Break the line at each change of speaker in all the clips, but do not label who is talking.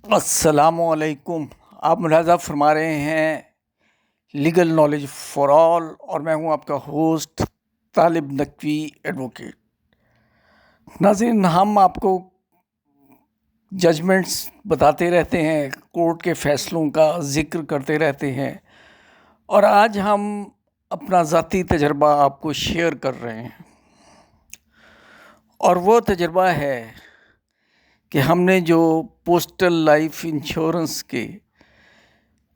السلام علیکم۔ آپ ملاحظہ فرما رہے ہیں لیگل نالج فار آل، اور میں ہوں آپ کا ہوسٹ طالب نقوی ایڈوکیٹ۔ ناظرین، ہم آپ کو ججمنٹس بتاتے رہتے ہیں، کورٹ کے فیصلوں کا ذکر کرتے رہتے ہیں، اور آج ہم اپنا ذاتی تجربہ آپ کو شیئر کر رہے ہیں، اور وہ تجربہ ہے کہ ہم نے جو پوسٹل لائف انشورنس کے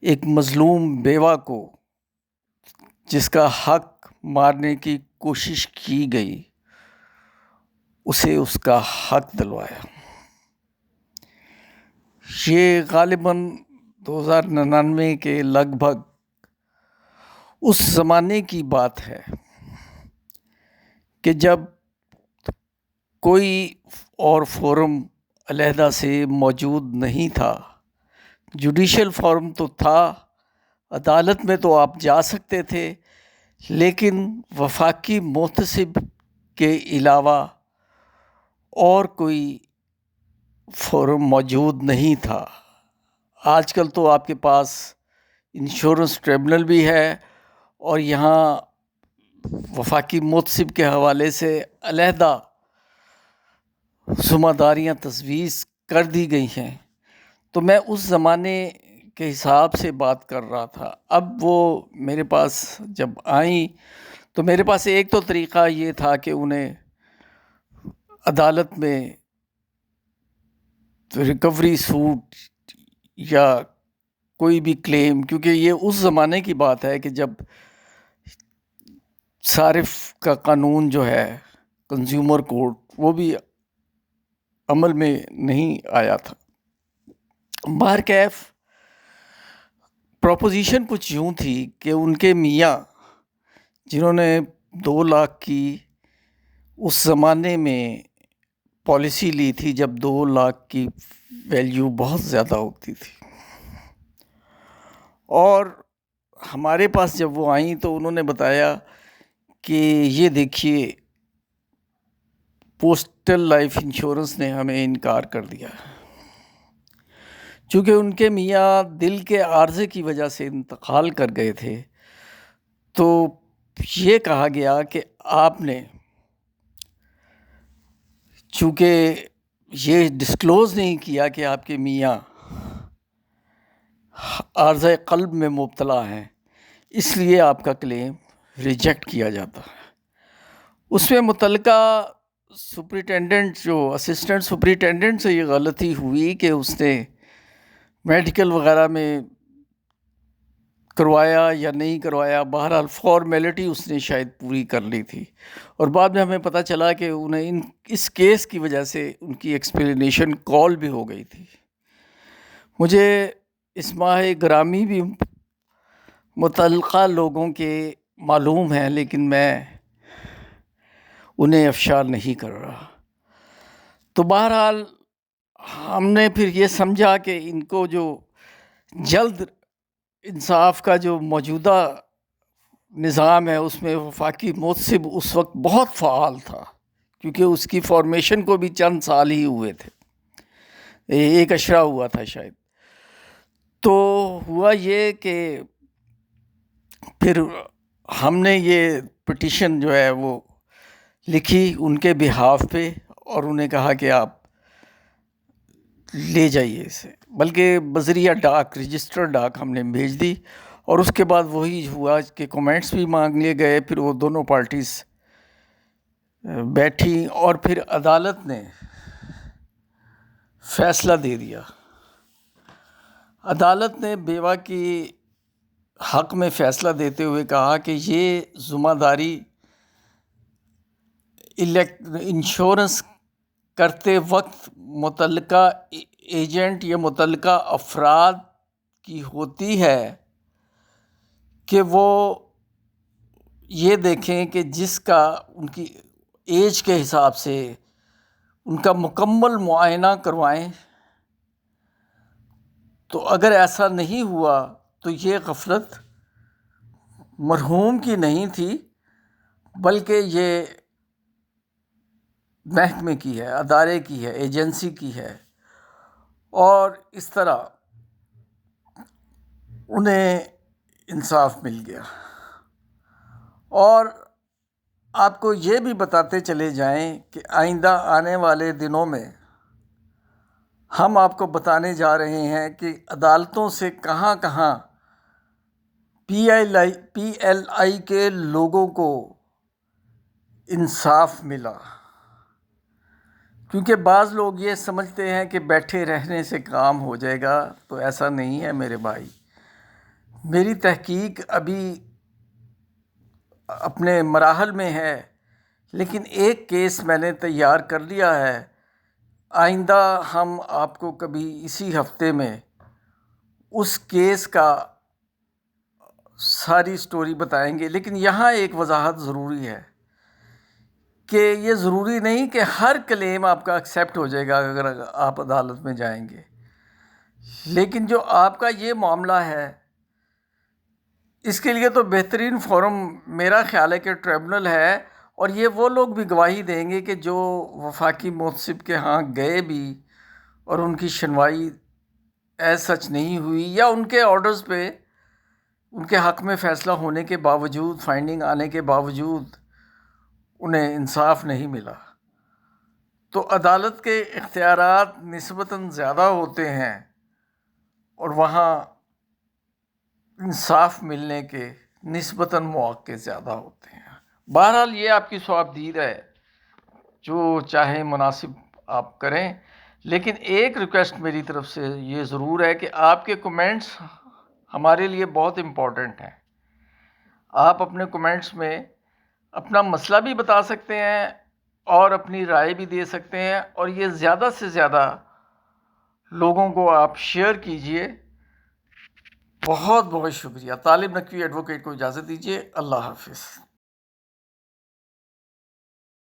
ایک مظلوم بیوہ کو جس کا حق مارنے کی کوشش کی گئی، اسے اس کا حق دلوایا۔ یہ غالباً 2099 کے لگ بھگ اس زمانے کی بات ہے کہ جب کوئی اور فورم علیحدہ سے موجود نہیں تھا۔ جوڈیشل فورم تو تھا، عدالت میں تو آپ جا سکتے تھے، لیکن وفاقی محتسب کے علاوہ اور کوئی فورم موجود نہیں تھا۔ آج کل تو آپ کے پاس انشورنس ٹریبونل بھی ہے، اور یہاں وفاقی محتسب کے حوالے سے علیحدہ ذمہ داریاں تجویز کر دی گئی ہیں۔ تو میں اس زمانے کے حساب سے بات کر رہا تھا۔ اب وہ میرے پاس جب آئیں تو میرے پاس ایک تو طریقہ یہ تھا کہ انہیں عدالت میں ریکوری سوٹ یا کوئی بھی کلیم، کیونکہ یہ اس زمانے کی بات ہے کہ جب صارف کا قانون جو ہے کنزیومر کورٹ، وہ بھی عمل میں نہیں آیا تھا۔ بہرکیف پروپوزیشن کچھ یوں تھی کہ ان کے میاں، جنہوں نے 2 لاکھ کی اس زمانے میں پالیسی لی تھی جب 2 لاکھ کی ویلیو بہت زیادہ ہوتی تھی، اور ہمارے پاس جب وہ آئیں تو انہوں نے بتایا کہ یہ دیکھیے، پوسٹل لائف انشورنس نے ہمیں انکار کر دیا۔ چونکہ ان کے میاں دل کے عارضے کی وجہ سے انتقال کر گئے تھے، تو یہ کہا گیا کہ آپ نے چونکہ یہ ڈسکلوز نہیں کیا کہ آپ کے میاں عارضہ قلب میں مبتلا ہیں، اس لیے آپ کا کلیم ریجیکٹ کیا جاتا ہے۔ اس میں متعلقہ سپرنٹینڈنٹ، جو اسسٹنٹ سپرنٹینڈنٹ سے یہ غلطی ہوئی کہ اس نے میڈیکل وغیرہ میں کروایا یا نہیں کروایا، بہرحال فارمیلٹی اس نے شاید پوری کر لی تھی، اور بعد میں ہمیں پتہ چلا کہ انہیں اس کیس کی وجہ سے ان کی ایکسپلینیشن کال بھی ہو گئی تھی۔ مجھے اس ماہ گرامی بھی متعلقہ لوگوں کے معلوم ہیں، لیکن میں انہیں افشا نہیں کر رہا۔ تو بہرحال ہم نے پھر یہ سمجھا کہ ان کو جو جلد انصاف کا جو موجودہ نظام ہے، اس میں وفاقی محتسب اس وقت بہت فعال تھا، کیونکہ اس کی فارمیشن کو بھی چند سال ہی ہوئے تھے، 1 اشرہ ہوا تھا شاید۔ تو ہوا یہ کہ پھر ہم نے یہ پٹیشن جو ہے وہ لکھی ان کے بہاف پہ، اور انہیں کہا کہ آپ لے جائیے اسے، بلکہ بذریعہ ڈاک، رجسٹر ڈاک ہم نے بھیج دی، اور اس کے بعد وہی ہوا کہ کمنٹس بھی مانگ لیے گئے۔ پھر وہ دونوں پارٹیز بیٹھی، اور پھر عدالت نے فیصلہ دے دیا۔ عدالت نے بیوہ کی حق میں فیصلہ دیتے ہوئے کہا کہ یہ ذمہ داری انشورنس کرتے وقت متعلقہ ایجنٹ یا متعلقہ افراد کی ہوتی ہے کہ وہ یہ دیکھیں کہ جس کا ان کی ایج کے حساب سے ان کا مکمل معائنہ کروائیں۔ تو اگر ایسا نہیں ہوا تو یہ غفلت مرحوم کی نہیں تھی، بلکہ یہ محکمے کی ہے، ادارے کی ہے، ایجنسی کی ہے، اور اس طرح انہیں انصاف مل گیا۔ اور آپ کو یہ بھی بتاتے چلے جائیں کہ آئندہ آنے والے دنوں میں ہم آپ کو بتانے جا رہے ہیں کہ عدالتوں سے کہاں کہاں پی ایل آئی کے لوگوں کو انصاف ملا، کیونکہ بعض لوگ یہ سمجھتے ہیں کہ بیٹھے رہنے سے کام ہو جائے گا، تو ایسا نہیں ہے میرے بھائی۔ میری تحقیق ابھی اپنے مراحل میں ہے، لیکن ایک کیس میں نے تیار کر لیا ہے۔ آئندہ ہم آپ کو کبھی اسی ہفتے میں اس کیس کا ساری سٹوری بتائیں گے، لیکن یہاں ایک وضاحت ضروری ہے کہ یہ ضروری نہیں کہ ہر کلیم آپ کا ایکسیپٹ ہو جائے گا اگر آپ عدالت میں جائیں گے، لیکن جو آپ کا یہ معاملہ ہے اس کے لیے تو بہترین فورم میرا خیال ہے کہ ٹریبونل ہے، اور یہ وہ لوگ بھی گواہی دیں گے کہ جو وفاقی محتسب کے ہاں گئے بھی اور ان کی سنوائی ایز سچ نہیں ہوئی، یا ان کے آرڈرز پہ ان کے حق میں فیصلہ ہونے کے باوجود، فائنڈنگ آنے کے باوجود انہیں انصاف نہیں ملا۔ تو عدالت کے اختیارات نسبتاً زیادہ ہوتے ہیں اور وہاں انصاف ملنے کے نسبتاً مواقع زیادہ ہوتے ہیں۔ بہرحال یہ آپ کی ثوابدید ہے، جو چاہے مناسب آپ کریں، لیکن ایک ریکویسٹ میری طرف سے یہ ضرور ہے کہ آپ کے کمنٹس ہمارے لیے بہت امپورٹنٹ ہیں۔ آپ اپنے کمنٹس میں اپنا مسئلہ بھی بتا سکتے ہیں اور اپنی رائے بھی دے سکتے ہیں، اور یہ زیادہ سے زیادہ لوگوں کو آپ شیئر کیجئے۔ بہت بہت شکریہ۔ طالب نقوی ایڈوکیٹ کو اجازت دیجیے۔ اللہ حافظ۔